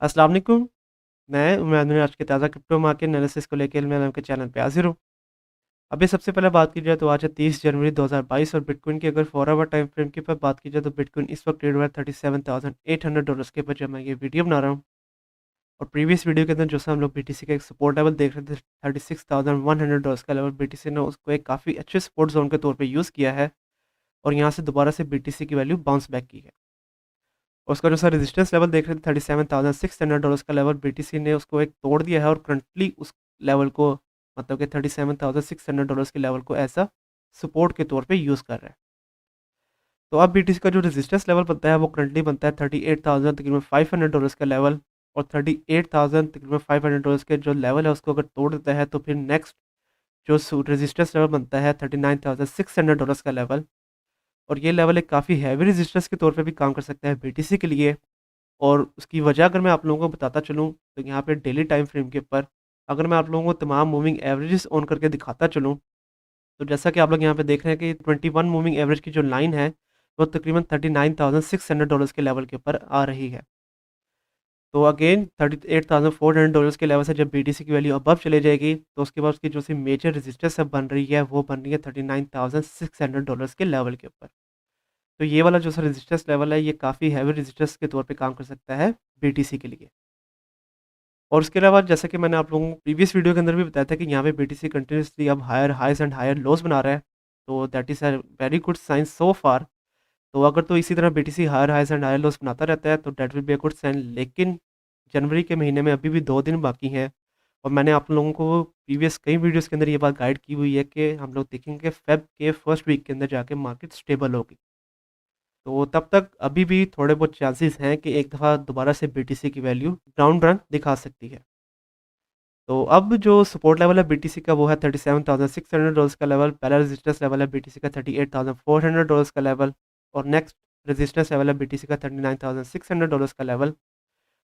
अस्सलाम वालेकुम। मैं उमरान आज के ताज़ा क्रिप्टो मार्केट एनालिसिस को लेके मैं आपके चैनल पे हाज़िर हूँ। अभी सबसे पहले बात की जाए तो आज है 30 जनवरी 2022 और बिटकॉइन की अगर 4 आवर टाइम फ्रेम के ऊपर बात की जाए तो बिटकॉइन इस वक्त ट्रेड हुआ है $37,800 के ऊपर जब मैं ये वीडियो बना रहा हूँ। और प्रीवियस वीडियो के अंदर जो सा हम लोग बीटीसी का एक सपोर्ट लेवल देख रहे थे $36,100 का लेवल, बीटीसी ने उसको एक काफ़ी अच्छे सपोर्ट जोन के तौर पर यूज़ किया है और यहाँ से दोबारा से बीटीसी की वैल्यू बाउंस बैक की है। और उसका जो सा रेजिस्टेंस लेवल देख रहे थे $37,600 का लेवल, बीटीसी ने उसको एक तोड़ दिया है और करंटली उस लेवल को मतलब कि $37,600 के लेवल को ऐसा सपोर्ट के तौर पे यूज़ कर रहा है। तो अब बीटीसी का जो रेजिस्टेंस लेवल बनता है वो करंटली बनता है 38,000 तकरीबन $500 का लेवल, और 38,000 तकरीबन $500 के जो लेवल है उसको अगर तोड़ देता है तो फिर नेक्स्ट जो रेजिस्टेंस लेवल बनता है $39,600 का लेवल। और ये लेवल एक काफ़ी हैवी रेजिस्टेंस के तौर पे भी काम कर सकता है बीटीसी के लिए। और उसकी वजह अगर मैं आप लोगों को बताता चलूँ तो यहाँ पे डेली टाइम फ्रेम के ऊपर अगर मैं आप लोगों को तमाम मूविंग एवरेजेस ऑन करके दिखाता चलूँ, तो जैसा कि आप लोग यहाँ पे देख रहे हैं कि 21 मूविंग एवरेज की जो लाइन है वो तकरीबन $39,600 के लेवल के ऊपर आ रही है। तो अगेन $38,400 के लेवल से जब बीटीसी की वैल्यू अबव चले जाएगी तो उसके बाद उसकी जो सी मेजर रेजिस्टेंस बन रही है वो बन रही है $39,600 के लेवल के ऊपर। तो ये वाला जो सा रेजिस्टेंस लेवल है ये काफ़ी हैवी रेजिस्टेंस के तौर पे काम कर सकता है बीटीसी के लिए। और उसके अलावा जैसा कि मैंने आप लोगों को प्रीवियस वीडियो के अंदर भी बताया था कि यहाँ पे बीटीसी कंटिन्यूअसली अब higher highs and higher lows बना रहा है। तो that is a very good sign so far. तो अगर तो इसी तरह BTC higher highs and higher lows बनाता रहता है तो that will be a good sign. लेकिन जनवरी के महीने में अभी भी 2 दिन बाकी हैं और मैंने आप लोगों को प्रीवियस कई वीडियोज़ के अंदर ये बात गाइड की हुई है कि हम लोग देखेंगे कि फ़ेब के फर्स्ट वीक के अंदर जाके मार्केट स्टेबल होगी। तो तब तक अभी भी थोड़े बहुत चांसेस हैं कि एक दफ़ा दोबारा से बीटीसी की वैल्यू डाउन रन दिखा सकती है। तो अब जो सपोर्ट लेवल है बीटीसी का वो है $37,600 का लेवल, पहला रेजिस्टेंस लेवल है बीटीसी का $38,400 का लेवल, और नेक्स्ट रेजिस्टेंस लेवल है बीटीसी का $39,600 का लेवल।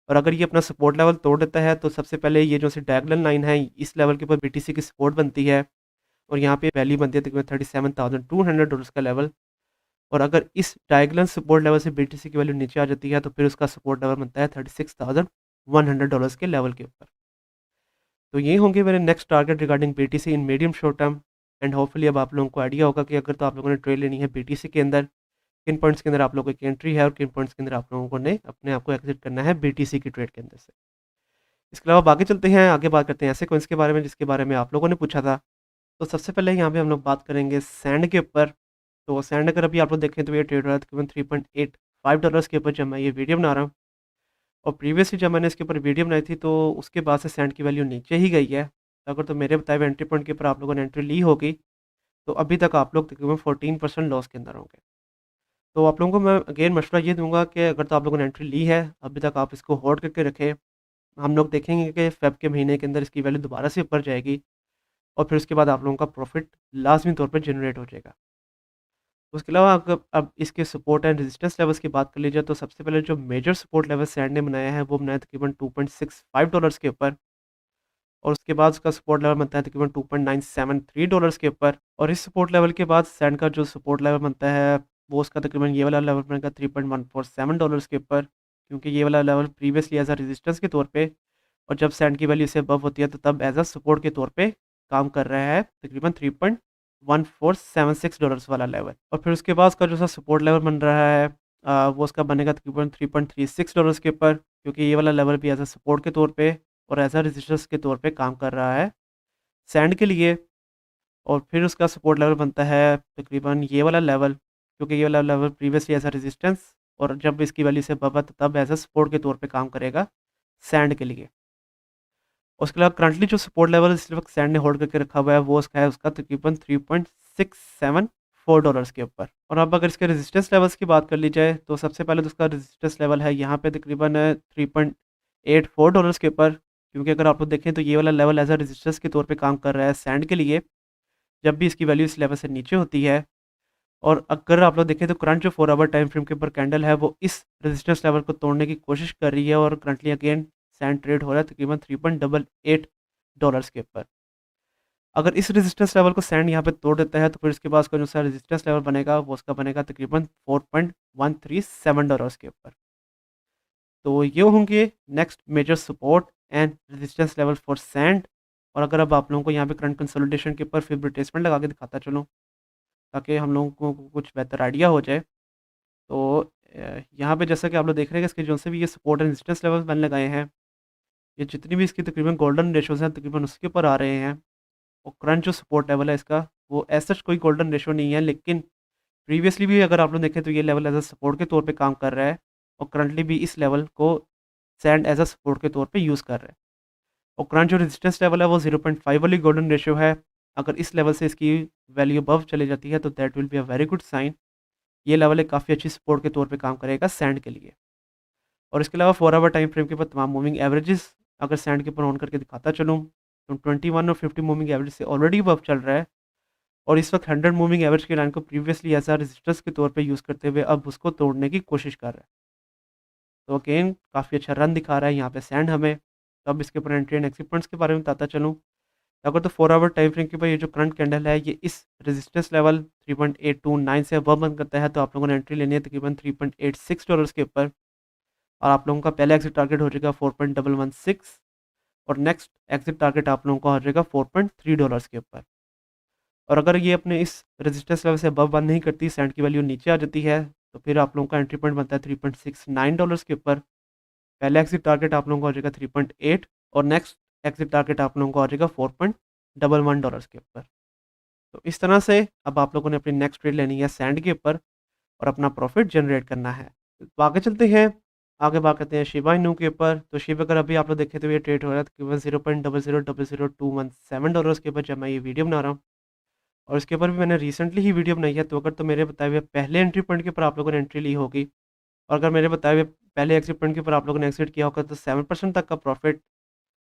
और अगर ये अपना सपोर्ट लेवल तोड़ देता है तो सबसे पहले ये जो सी डायगोनल लाइन है इस लेवल के ऊपर बीटीसी की सपोर्ट बनती है और यहाँ पे वैल्यू बनती है तकरीबन $37,200 का लेवल। और अगर इस डायगोनल सपोर्ट लेवल से बीटीसी की वैल्यू नीचे आ जाती है तो फिर उसका सपोर्ट लेवल बनता है $36,100 के लेवल के ऊपर। तो ये होंगे मेरे next target regarding BTC in medium short term. And hopefully अब आप लोगों को आइडिया होगा कि अगर तो आप लोगों ने ट्रेड लेनी है बीटीसी के अंदर, किन पॉइंट्स के अंदर आप लोगों की एंट्री है और किन पॉइंट्स के अंदर आप लोगों को ने अपने आप को एग्जिट करना है बीटीसी की ट्रेड के अंदर से। इसके अलावा आगे चलते हैं, आगे बात करते हैं ऐसे कॉइन्स के बारे में जिसके बारे में आप लोगों ने पूछा था। तो सबसे पहले यहाँ पे हम लोग बात करेंगे सैंड के ऊपर। तो सैंड अगर अभी आप लोग देखें तो ये ट्रेड हो रहा है तकरीबन $3.85 के ऊपर जब मैं ये वीडियो बना रहा हूँ। और प्रीवियसली जब मैंने इसके ऊपर वीडियो बनाई थी तो उसके बाद से सैंड की वैल्यू नीचे ही गई है। तो अगर तो मेरे बताए हुए एंट्री पॉइंट के ऊपर आप लोगों ने एंट्री ली होगी तो अभी तक आप लोग तकरीबन 14% लॉस के अंदर होंगे। तो आप लोगों को मैं अगेन मशवरा ये दूंगा कि अगर तो आप लोगों ने एंट्री ली है अभी तक आप इसको होल्ड करके रखें। हम लोग देखेंगे कि फेब के महीने के अंदर इसकी वैल्यू दोबारा से ऊपर जाएगी और फिर उसके बाद आप लोगों का प्रॉफिट लाजमी तौर पर जनरेट हो जाएगा। उसके अलावा अगर अब इसके सपोर्ट एंड रेजिस्टेंस लेवल्स की बात कर ली जाए तो सबसे पहले जो मेजर सपोर्ट लेवल सैंड ने बनाया है वो बनाया तकरीबन $2.65 के ऊपर, और उसके बाद उसका सपोर्ट लेवल बनता है तकरीबन $2.973 के ऊपर। और इस सपोर्ट लेवल के बाद सैंड का जो सपोर्ट लेवल बनता है वो उसका तकरीबन ये वाला लेवल बनेगा $3.147 के ऊपर, क्योंकि ये वाला level previously as a resistance के तौर पे और जब सैंड की वैल्यू इससे अबव होती है तो तब एज अ सपोर्ट के तौर पे काम कर रहा है तकरीबन $3.1476 वाला लेवल। और फिर उसके बाद उसका जो सा सपोर्ट लेवल बन रहा है वो उसका बनेगा तकरीबन $3.36 के ऊपर, क्योंकि ये वाला लेवल भी एज अ सपोर्ट के तौर पे और एज अ रेजिस्टेंस के तौर पे काम कर रहा है सैंड के लिए। और फिर उसका सपोर्ट लेवल बनता है तकरीबन ये वाला लेवल, क्योंकि ये वाला level previously as a resistance और जब इसकी वैल्यू से अबव है तो तब एज अ सपोर्ट के तौर पे काम करेगा सैंड के लिए। उसके अलावा करंटली जो सपोर्ट लेवल इस वक्त सैंड ने होल्ड करके रखा हुआ है वो उसका है उसका तकरीबन $3.674 के ऊपर। और अब अगर इसके रेजिस्टेंस लेवल्स की बात कर ली जाए तो सबसे पहले तो उसका रेजिस्टेंस लेवल है यहाँ पे तकरीबन $3.84 के ऊपर, क्योंकि अगर आप लोग देखें तो ये वाला लेवल एज अ रेजिस्टेंस के तौर पे काम कर रहा है सैंड के लिए जब भी इसकी वैल्यू इस लेवल से नीचे होती है। और अगर आप लोग देखें तो करंट जो 4 आवर टाइम फ्रेम के ऊपर कैंडल है वो इस रेजिस्टेंस लेवल को तोड़ने की कोशिश कर रही है और करंटली अगेन सैंड ट्रेड हो रहा है तकरीबन $3.88 के ऊपर। अगर इस रेजिस्टेंस लेवल को सैंड यहाँ पे तोड़ देता है तो फिर उसके बाद उसका जो सा रेजिस्टेंस लेवल बनेगा वो उसका बनेगा तकरीबन $4.137 के ऊपर। तो ये होंगे next major support and resistance level for sand. और अगर अब आप लोगों को यहाँ पे करंट कंसोलिडेशन के ऊपर फिर रिट्रेसमेंट लगा के दिखाता चलूँ ताकि हम लोगों को कुछ बेहतर आइडिया हो जाए। तो यहाँ पे जैसा कि आप लोग देख रहे हैं कि इसके जो से भी ये सपोर्ट एंड रेजिस्टेंस लेवल मैंने लगाए हैं, ये जितनी भी इसकी तकरीबन गोल्डन रेशोज़ हैं तकरीबन उसके ऊपर आ रहे हैं। और करंट जो सपोर्ट लेवल है इसका वो एज सच कोई गोल्डन रेशो नहीं है, लेकिन प्रीवियसली भी अगर आप लोग देखें तो ये लेवल एज अ सपोर्ट के तौर पे काम कर रहा है और करंटली भी इस लेवल को सैंड एज अ सपोर्ट के तौर पे यूज़ कर रहा है। और करंट जो रेजिस्टेंस लेवल है वो 0.5 वाली गोल्डन रेशियो है। अगर इस लेवल से इसकी वैल्यू अबव चली जाती है तो that will be a very good sign. ये लेवल एक काफ़ी अच्छी सपोर्ट के तौर पे काम करेगा सैंड के लिए। और इसके अलावा 4 आवर टाइम फ्रेम के ऊपर तमाम मूविंग एवरेजेस अगर सैंड के ऊपर ऑन करके दिखाता चलूँ तो 21 और 50 मूविंग एवरेज से ऑलरेडी अबव चल रहा है। और इस वक्त 100 मूविंग एवरेज की लाइन को प्रीवियसली एज अ रेजिस्टेंस के तौर पे यूज़ करते हुए अब उसको तोड़ने की कोशिश कर रहा है। तो अगेन काफ़ी अच्छा रन दिखा रहा है यहाँ पे सैंड हमें। तो अब इसके ऊपर एंट्री एंड एक्सिट पॉइंट्स के बारे में बताता चलूँ। अगर तो 4 आवर टाइम फ्रेम के ऊपर ये जो करंट कैंडल है ये इस रेजिस्टेंस लेवल 3.829 से अबव बंद करता है तो आप लोगों ने एंट्री लेनी है तकरीबन $3.86 के ऊपर। और आप लोगों का पहला एग्जिट टारगेट हो जाएगा 4.116 और नेक्स्ट एग्जिट टारगेट आप लोगों का हो जाएगा $4.3 के ऊपर। और अगर ये अपने इस रेजिस्टेंस लेवल से अबव बंद नहीं करती, सैंड की वैल्यू नीचे आ जाती है, तो फिर आप लोगों का एंट्री पॉइंट बनता है $3.69 के ऊपर। पहला एग्जिट टारगेट आप लोगों का हो जाएगा 3.8 और नेक्स्ट एग्जिट टारगेट आप लोगों का हो जाएगा $4.11 के ऊपर। तो इस तरह से अब आप लोगों ने अपनी नेक्स्ट ट्रेड लेनी है सैंड के ऊपर और अपना प्रॉफिट जनरेट करना है। तो आगे चलते हैं, आगे बात करते हैं शिबा इनू के ऊपर। तो शिबा अगर अभी आप लोग देखें तो ये ट्रेड हो रहा है तकरीबन $0.0000217 के ऊपर जब मैं ये वीडियो बना रहा हूँ। और इसके ऊपर भी मैंने रिसेंटली ही वीडियो बनाई है, तो अगर तो मेरे बताए हुए पहले एंट्री पॉइंट के ऊपर आप लोगों ने एंट्री ली होगी और अगर मेरे बताए हुए पहले एग्जिट पॉइंट के ऊपर आप लोगों ने एग्जिट किया होगा तो 7% तक का प्रॉफिट।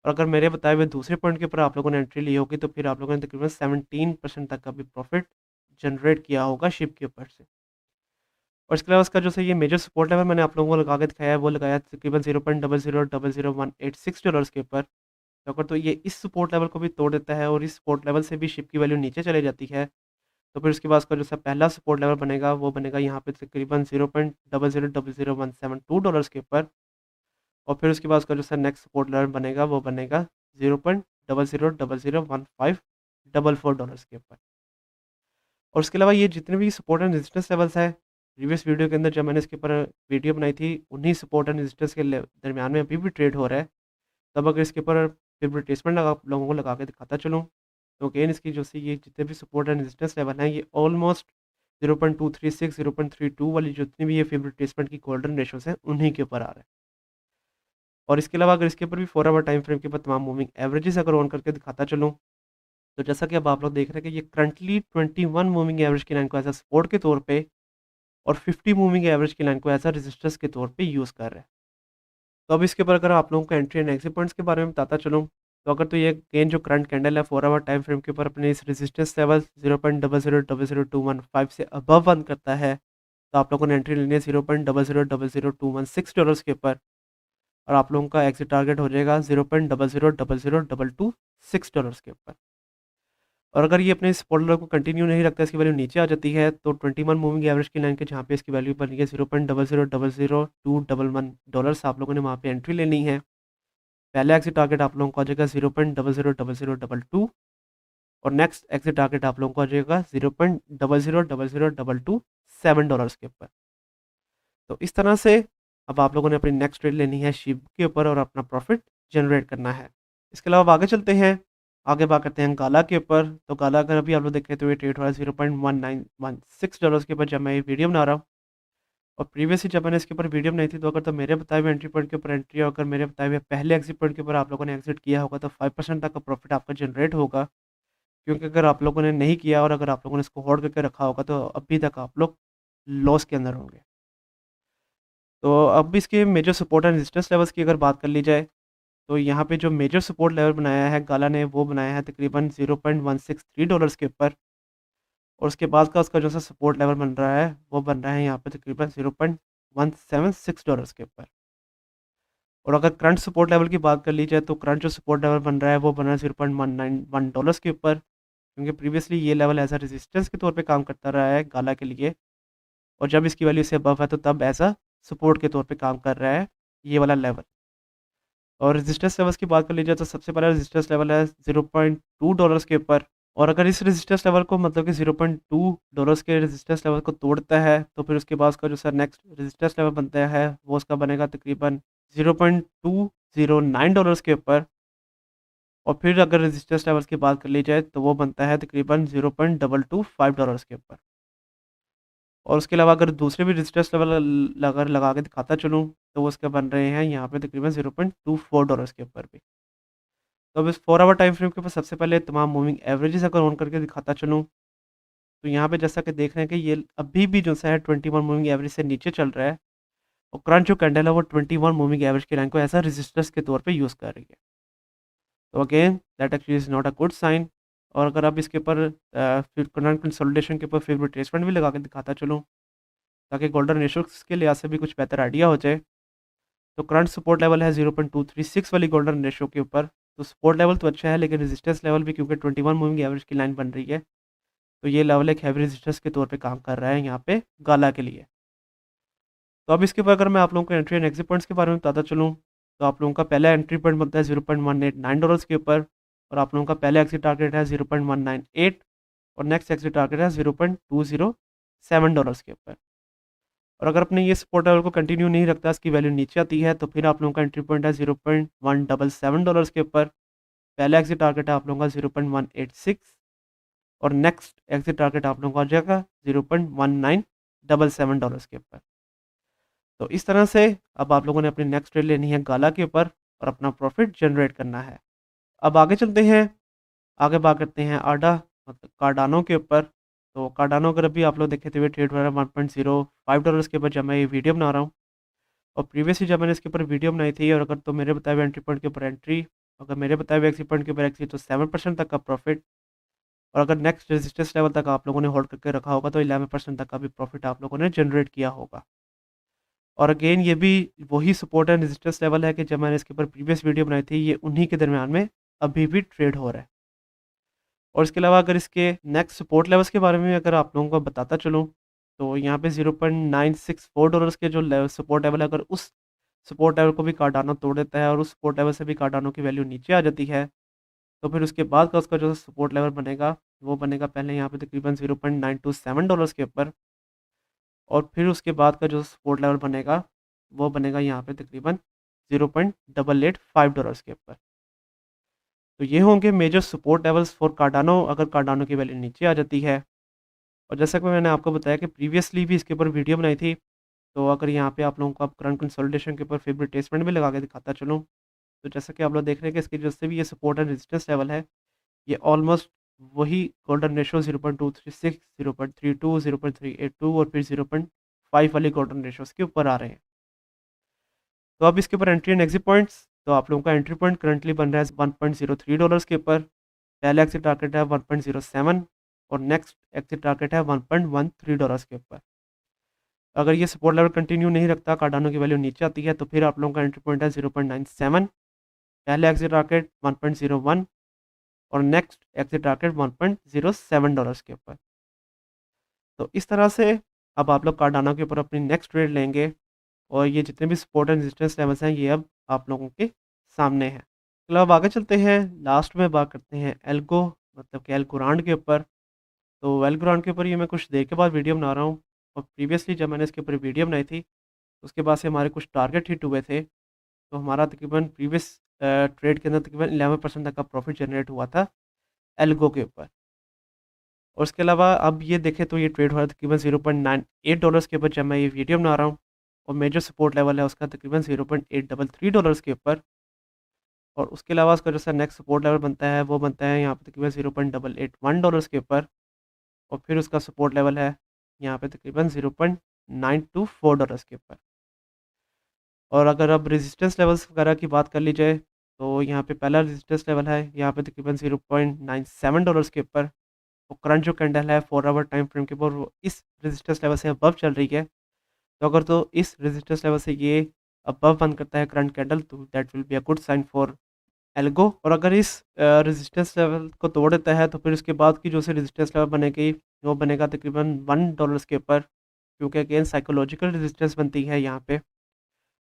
और अगर मेरे बताए हुए दूसरे पॉइंट के ऊपर आप लोगों ने एंट्री ली होगी तो फिर आप लोगों ने तकरीबन 17% तक का भी प्रॉफिट जनरेट किया होगा शिप के ऊपर से। और इसके अलावा उसका जो है ये मेजर सपोर्ट लेवल मैंने आप लोगों को लगा के दिखाया है वो लगाया तकरीबन $0.0000186 के ऊपर। तो अगर तो ये इस सपोर्ट लेवल को भी तोड़ देता है और इस सपोर्ट लेवल से भी शिप की वैल्यू नीचे चली जाती है तो फिर उसके बाद उसका जो सा पहला सपोर्ट लेवल बनेगा वो बनेगा यहाँ पे तकरीबन $0.0000172 के ऊपर। और फिर उसके बाद उसका जो सा नेक्स्ट सपोर्ट लेवल बनेगा वो बनेगा $0.0001544 के ऊपर। और उसके अलावा ये जितने भी सपोर्ट एंड रेजिस्टेंस लेवल्स हैं प्रीवियस वीडियो के अंदर जब मैंने इसके ऊपर वीडियो बनाई थी उन्हीं सपोर्ट एंड रेजिस्टेंस के दरमियान में अभी भी ट्रेड हो रहा है। तब अगर इसके ऊपर फिर रिट्रेसमेंट लगा लोगों को लगा के दिखाता चलूँ तो अगेन इसकी जो सी ये जितने भी सपोर्ट एंड रेजिस्टेंस लेवल हैं ये ऑलमोस्ट 0.236 0.32 वाली जितनी भी ये फिर रिट्रेसमेंट की गोल्डन रेशोज़ हैं उन्हीं के ऊपर आ रहा है। और इसके अलावा अगर इसके ऊपर भी 4 आवर टाइम फ्रेम के ऊपर तमाम मूविंग एवरेजेस अगर ऑन करके दिखाता चलूँ तो जैसा कि अब आप लोग देख रहे हैं कि ये करंटली 21 मूविंग एवरेज की लाइन को एज अ सपोर्ट के तौर पे और 50 मूविंग एवरेज की लाइन को एज अ रेजिस्टेंस के तौर पे यूज़ कर रहा है। तो अब इसके ऊपर अगर आप लोगों को एंट्री एंड एग्जिट पॉइंट्स के बारे में बताता चलूँ तो अगर तो ये गेन जो करंट कैंडल है 4 आवर टाइम फ्रेम के ऊपर अपने इस रेजिस्टेंस लेवल 0.0000215 से अबव बंद करता है तो आप लोगों ने एंट्री लेनी है $0.0000216 के ऊपर। और आप लोगों का एग्जिट टारगेट हो जाएगा $0.0000226 के ऊपर। और अगर ये अपने सपोर्ट लेवल को कंटिन्यू नहीं रखता, इसकी वैल्यू नीचे आ जाती है तो 21 मूविंग एवरेज की लाइन के जहाँ पे इसकी वैल्यू बन रही है $0.0000211 आप लोगों ने वहाँ पे एंट्री लेनी है। पहला एग्जिट टारगेट आप लोगों को आ जाएगा 0.0000022 और नेक्स्ट एग्जिट टारगेट आप लोगों को आ जाएगा $0.00022 के ऊपर। तो इस तरह से अब आप लोगों ने अपनी नेक्स्ट ट्रेड लेनी है शिप के ऊपर और अपना प्रॉफिट जनरेट करना है। इसके अलावा आगे चलते हैं, आगे बात करते हैं गाला के ऊपर। तो गाला अगर अभी आप लोग देखें तो ये ट्रेड हो रहा है $0.1916 के ऊपर जब मैं ये वीडियो बना रहा हूँ। और प्रीवियसली जब मैंने इसके ऊपर वीडियो बनाई थी तो अगर तो मेरे बताए हुए एंट्री पॉइंट के ऊपर एंट्री और अगर मेरे बताए हुए पहले एग्जिट पॉइंट के ऊपर आप लोगों ने एग्जिट किया होगा तो 5% तक का प्रॉफिट आपका जनरेट होगा। क्योंकि अगर आप लोगों ने नहीं किया और अगर आप लोगों ने इसको होल्ड करके रखा होगा तो अभी तक आप लोग लॉस के अंदर होंगे। तो अब इसके major support and resistance levels की अगर बात कर ली जाए तो यहाँ पे जो मेजर सपोर्ट लेवल बनाया है गाला ने वो बनाया है तकरीबन $0.163 के ऊपर। और उसके बाद का उसका जो सा सपोर्ट लेवल बन रहा है वो बन रहा है यहाँ पे तकरीबन $0.176 के ऊपर। और अगर करंट सपोर्ट लेवल की बात कर ली जाए तो करंट जो सपोर्ट लेवल बन रहा है वो बन रहा है $0.191 के ऊपर। क्योंकि प्रीवियसली ये लेवल एज अ रेजिस्टेंस के तौर पे काम करता रहा है गाला के लिए और जब इसकी वैल्यू से अबव है तो तब ऐसा सपोर्ट के तौर पे काम कर रहा है ये वाला लेवल। और रेजिस्टेंस लेवल्स की बात कर लीजिए तो सबसे पहला रेजिस्टेंस लेवल है $0.2 के ऊपर। और अगर इस रेजिस्टेंस लेवल को मतलब कि $0.2 के रेजिस्टेंस लेवल को तोड़ता है तो फिर उसके बाद उसका जो सर नेक्स्ट रेजिस्टेंस लेवल बनता है वो उसका बनेगा तकरीबन $0.209 के ऊपर। और फिर अगर रेजिस्टेंस लेवल्स की बात कर ली जाए तो वो बनता है तकरीबन $0.225 के ऊपर। और उसके अलावा अगर दूसरे भी रेजिस्टेंस लेवल अगर लगा के दिखाता चलूँ तो वो उसके बन रहे हैं यहाँ पे तकरीबन $0.24 के ऊपर भी। तो अब इस 4 आवर टाइम फ्रेम के ऊपर सबसे पहले तमाम मूविंग एवरेजेस अगर ऑन करके दिखाता चलूँ तो यहाँ पे जैसा कि देख रहे हैं कि ये अभी भी जो सा है 21 मूविंग एवरेज से नीचे चल रहा है। और करंट जो कैंडल है वो 21 मूविंग एवरेज की लाइन को ऐसा रेजिस्टेंस के तौर पे यूज़ कर रही है। तो again that actually is not a good sign. और अगर आप इसके ऊपर फिर करंट कंसोलिडेशन के ऊपर फिर रिट्रेसमेंट भी लगा के दिखाता चलूँ ताकि गोल्डन रेशियोज के लिहाज से भी कुछ बेहतर आइडिया हो जाए। तो करंट सपोर्ट लेवल है 0.236 वाली गोल्डन रेशियो के ऊपर। तो सपोर्ट लेवल तो अच्छा है लेकिन रेजिस्टेंस लेवल भी क्योंकि 21 मूविंग एवरेज की लाइन बन रही है तो ये लेवल एक हैवी रेजिस्टेंस के तौर पे काम कर रहा है यहाँ पे गाला के लिए। तो अब इसके ऊपर अगर मैं आप लोगों को एंट्री एंड एग्जिट पॉइंट्स के बारे में बताता चलूँ तो आप लोगों का पहला एंट्री पॉइंट बनता है $0.189 के ऊपर। और आप लोगों का पहला एग्जिट टारगेट है 0.198। और नेक्स्ट एग्जिट टारगेट है $0.207 के ऊपर। और अगर अपने ये सपोर्ट लेवल को कंटिन्यू नहीं रखता, इसकी वैल्यू नीचे आती है तो फिर आप लोगों का एंट्री पॉइंट है $0.177 के ऊपर। पहला एग्जिट टारगेट है आप लोगों का 0.186। और नेक्स्ट एग्जिट टारगेट आप लोगों का आ जाएगा $0.1977 के ऊपर। तो इस तरह से अब आप लोगों ने अपनी नेक्स्ट ट्रेड लेनी है गाला के ऊपर और अपना प्रॉफिट जनरेट करना है। अब आगे चलते हैं, आगे बात करते हैं आडा मतलब कार्डानो के ऊपर। तो कार्डानो अगर अभी आप लोग देखे थे ट्रेड हो रहा है $1.05 के ऊपर जब मैं ये वीडियो बना रहा हूँ। और प्रीवियसली जब मैंने इसके ऊपर वीडियो बनाई थी और अगर तो मेरे बताए हुए एंट्री पॉइंट के ऊपर एंट्री, अगर मेरे बताए हुए एग्जिट पॉइंट के ऊपर एग्जिट तो 7% तक का प्रॉफिट। और अगर नेक्स्ट रेजिस्टेंस लेवल तक आप लोगों ने होल्ड करके रखा होगा तो 11% तक का भी प्रॉफिट आप लोगों ने जनरेट किया होगा। और अगेन ये भी वही सपोर्ट एंड रेजिस्टेंस लेवल है कि जब मैंने इसके ऊपर प्रीवियस वीडियो बनाई थी, ये उन्हीं के दरमियान में अभी भी ट्रेड हो रहा है। और इसके अलावा अगर इसके नेक्स्ट सपोर्ट लेवल्स के बारे में अगर आप लोगों को बताता चलूँ तो यहाँ पे $0.964 के जो सपोर्ट लेवल है, अगर उस सपोर्ट लेवल को भी कार्डानो तोड़ देता है और उस सपोर्ट लेवल से भी कार्डानो की वैल्यू नीचे आ जाती है तो फिर उसके बाद का उसका जो सपोर्ट लेवल बनेगा वो बनेगा पहले यहाँ पे तकरीबन $0.927 के ऊपर। और फिर उसके बाद का जो सपोर्ट लेवल बनेगा वो बनेगा यहाँ पे तकरीबन $0.885 के ऊपर। तो ये होंगे major support levels for Cardano अगर कार्डानो की वैल्यू नीचे आ जाती है। और जैसा कि मैंने आपको बताया कि प्रीवियसली भी इसके ऊपर वीडियो बनाई थी, तो अगर यहाँ पे आप लोगों को आप करंट कंसोलिडेशन के ऊपर फिर रिट्रेसमेंट भी लगा के दिखाता चलूँ तो जैसा कि आप लोग देख रहे हैं कि इसकी जो से भी ये सपोर्ट एंड रेजिस्टेंस लेवल है ये ऑलमोस्ट वही गोल्डन रेशियो 0.236, 0.32, 0.382 और फिर 0.5 वाली गोल्डन रेशियोज के ऊपर आ रहे हैं। तो अब इसके ऊपर एंट्री एंड एग्जिट पॉइंट्स, तो आप लोगों का एंट्री पॉइंट करंटली बन रहा है $1.03 के ऊपर। पहला एग्जिट टारगेट है 1.07 और नेक्स्ट एग्जिट टारगेट है $1.13 के ऊपर। अगर ये सपोर्ट लेवल कंटिन्यू नहीं रखता, कार्डानो की वैल्यू नीचे आती है तो फिर आप लोगों का एंट्री पॉइंट है 0.97। पहले एग्जिट टारगेट 1.01 और नेक्स्ट एग्जिट टारगेट $1.07 के ऊपर। तो इस तरह से अब आप लोग कार्डानो के ऊपर अपनी नेक्स्ट ट्रेड लेंगे और ये जितने भी सपोर्ट एंड रेजिस्टेंस लेवल्स हैं ये अब आप लोगों के सामने हैं। चलो अब आगे चलते हैं, लास्ट में बात करते हैं एल्गो मतलब कि एल्गोरांड के ऊपर। तो एल्गोरांड के ऊपर ये मैं कुछ देर के बाद वीडियो बना रहा हूँ और प्रीवियसली जब मैंने इसके ऊपर वीडियो बनाई थी उसके बाद से हमारे कुछ टारगेट हिट हुए थे। तो हमारा तकरीबन प्रीवियस ट्रेड के अंदर तकरीबन 11% तक का प्रॉफिट जनरेट हुआ था एल्गो के ऊपर। और उसके अलावा अब ये देखें तो ये ट्रेड हो रहा है तकरीबन $0.98 के ऊपर जब मैं ये वीडियो बना रहा हूँ। और मेजर सपोर्ट लेवल है उसका तकरीबन $0.833 के ऊपर। और उसके अलावा उसका जो सा नेक्स्ट सपोर्ट लेवल बनता है वो बनता है यहाँ पे तकरीबन $0.881 के ऊपर। और फिर उसका सपोर्ट लेवल है यहाँ पे तकरीबन $0.924 के ऊपर। और अगर अब रेजिस्टेंस लेवल्स वगैरह की बात कर ली जाए तो यहाँ पे पहला रेजिस्टेंस लेवल है यहाँ पे तकरीबन $0.97 के ऊपर। और करंट जो कैंडल है 4 आवर टाइम फ्रेम के ऊपर वो इस रेजिस्टेंस लेवल से अबव चल रही है। तो अगर तो इस रेजिस्टेंस लेवल से ये अबव बंद करता है करंट कैंडल तो that will be a good sign for Algo. और अगर इस रेजिस्टेंस लेवल को तोड़ देता है तो फिर उसके बाद की जो सी रेजिस्टेंस लेवल बनेगी वो बनेगा तकरीबन $1 के ऊपर क्योंकि अगेन साइकोलॉजिकल रेजिस्टेंस बनती है यहाँ पे।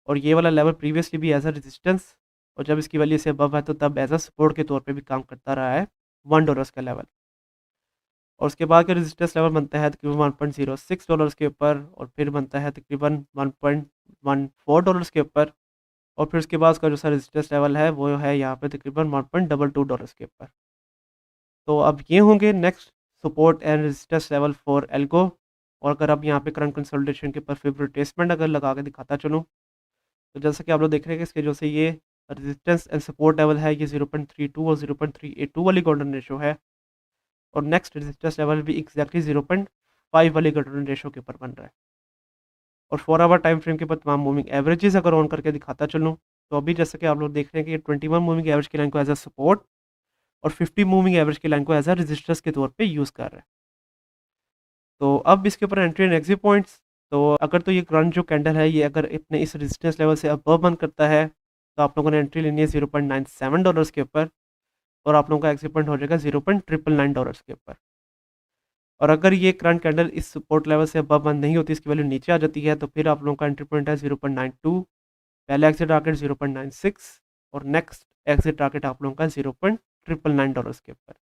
और ये वाला लेवल प्रीवियसली भी एज अ रेजिस्टेंस, और जब इसकी वैल्यू से अबव है तो तब एज अ सपोर्ट के तौर पे भी काम करता रहा है $1 का लेवल। और उसके बाद का रेजिस्टेंस लेवल बनता है तकरीबन $1.06 के ऊपर, और फिर बनता है तकरीबन $1.14 के ऊपर, और फिर उसके बाद उसका जो सा रेजिस्टेंस लेवल है वो है यहाँ पे तकरीबन $1.22 के ऊपर। तो अब ये होंगे next support and resistance level for Algo. और अगर आप यहाँ पे करंट कंसोलिडेशन के ऊपर फिर रिट्रेसमेंट अगर लगा के दिखाता चलूँ, तो जैसा कि आप लोग देख रहे हैं कि इसके जो से ये रेजिस्टेंस एंड सपोर्ट लेवल है ये 0.32 और 0.382 वाली गोल्डन रेशो है, और नेक्स्ट रेजिस्टेंस लेवल भी एग्जैक्टली 0.5 वाली गोल्डन रेशो के ऊपर बन रहा है। और 4 आवर टाइम फ्रेम के ऊपर तमाम मूविंग एवरेजेस अगर ऑन करके दिखाता चलूँ, तो अभी जैसे कि आप लोग देख रहे हैं कि 21 मूविंग एवरेज की लाइन को एज अ सपोर्ट और 50 मूविंग एवरेज की लाइन को एज अ रेजिस्टेंस के तौर पे यूज़ कर रहा है। तो अब इसके ऊपर एंट्री एंड एग्जिट पॉइंट्स। तो अगर तो ये करंट जो कैंडल है ये अगर अपने इस रेजिस्टेंस लेवल से अबव बंद करता है, तो आप लोगों ने एंट्री लेनी है $0.97 के ऊपर, और आप लोगों का एग्जिट पॉइंट हो जाएगा $0.999 के ऊपर। और अगर ये करंट कैंडल इस सपोर्ट लेवल से अबव बंद नहीं होती, इसकी वैल्यू नीचे आ जाती है, तो फिर आप लोगों का एंट्री पॉइंट है 0.92, पहले एग्जिट टारगेट 0.96, और नेक्स्ट एग्जिट टारगेट आप लोगों का $0.999 के ऊपर।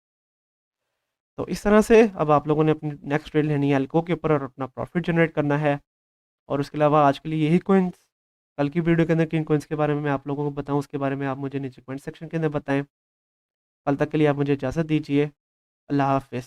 तो इस तरह से अब आप लोगों ने अपनी नेक्स्ट ट्रेड लेनी है एल्को के ऊपर और अपना प्रॉफिट जनरेट करना है। और उसके अलावा आज के लिए यही कॉइन्स। कल की वीडियो के अंदर किन कॉइन्स के बारे में मैं आप लोगों को बताऊं, उसके बारे में आप मुझे नीचे कमेंट सेक्शन के अंदर बताएं। कल तक के लिए आप मुझे इजाज़त दीजिए। अल्लाह हाफ़िज़।